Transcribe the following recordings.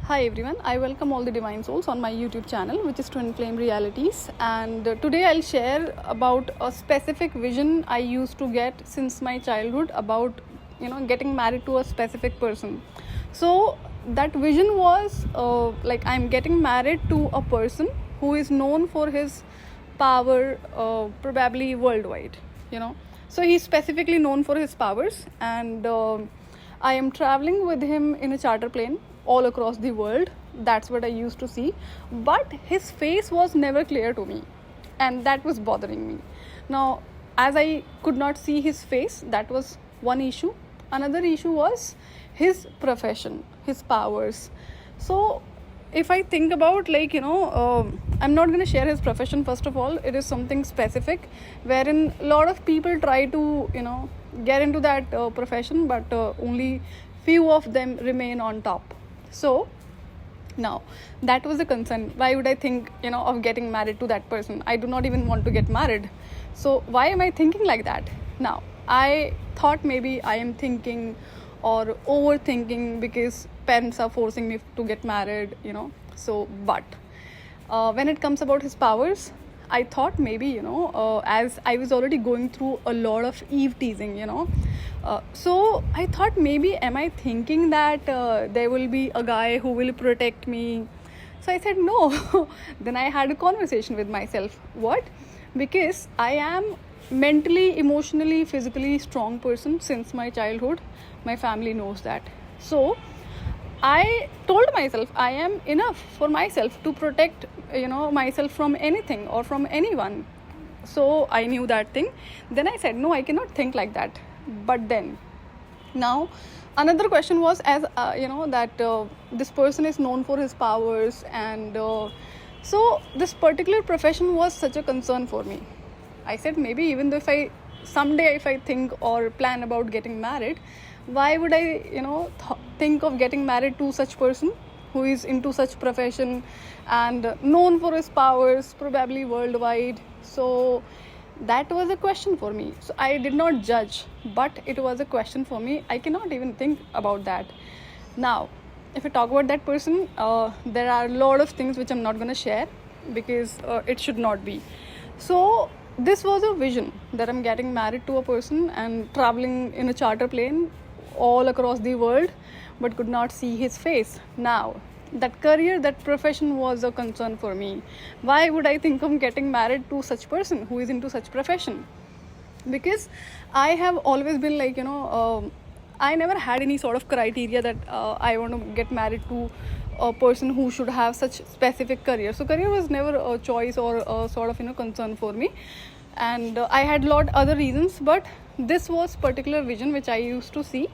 Hi everyone, I welcome all the divine souls on my YouTube channel, which is Twin Flame Realities, and today I'll share about a specific vision I used to get since my childhood about getting married to a specific person. So that vision was like I'm getting married to a person who is known for his power, probably worldwide. So he's specifically known for his powers, and I am traveling with him in a charter plane all across the world. That's what I used to see. But his face was never clear to me, and that was bothering me. Now, as I could not see his face, that was one issue. Another issue was his profession, his powers. So, if I think about, I'm not going to share his profession first of all. It is something specific wherein a lot of people try to, get into that profession, but only few of them remain on top. So now that was the concern. Why would I think of getting married to that person? I do not even want to get married. So why am I thinking like that? Now I thought maybe I am thinking or overthinking because parents are forcing me to get married, so but when it comes about his powers, I thought maybe as I was already going through a lot of Eve teasing, so I thought maybe am I thinking that there will be a guy who will protect me. So I said no. Then I had a conversation with myself. What? Because I am mentally, emotionally, physically strong person since my childhood. My family knows that. So I told myself I am enough for myself to protect myself from anything or from anyone. So I knew that thing. Then I said no, I cannot think like that. But then now another question was, as that this person is known for his powers, and so this particular profession was such a concern for me. I said maybe even though if I think or plan about getting married, why would I think of getting married to such person who is into such profession and known for his powers, probably worldwide. So that was a question for me. So I did not judge, but it was a question for me. I cannot even think about that. Now if I talk about that person, there are a lot of things which I'm not going to share because it should not be. So this was a vision that I'm getting married to a person and traveling in a charter plane all across the world, but could not see his face. Now that career, that profession was a concern for me. Why would I think of getting married to such person who is into such profession? Because I have always been I never had any sort of criteria that I want to get married to a person who should have such specific career. So career was never a choice or a sort of concern for me, and I had lot other reasons, but this was particular vision which I used to see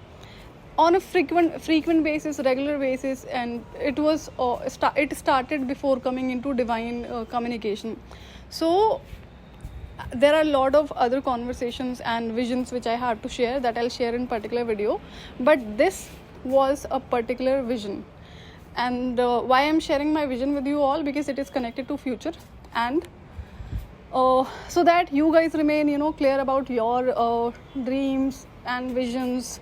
on a frequent basis, regular basis, and it was it started before coming into divine communication. So there are a lot of other conversations and visions which I have to share, that I'll share in particular video, but this was a particular vision. And why I'm sharing my vision with you all, because it is connected to future, and so that you guys remain clear about your dreams and visions.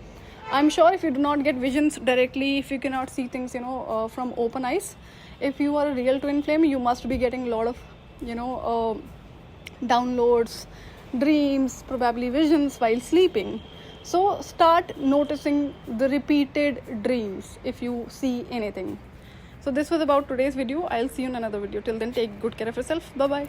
I'm sure if you do not get visions directly, if you cannot see things from open eyes, if you are a real twin flame, you must be getting a lot of downloads, dreams, probably visions while sleeping. So start noticing the repeated dreams if you see anything. So this was about today's video. I'll see you in another video. Till then, take good care of yourself. Bye bye.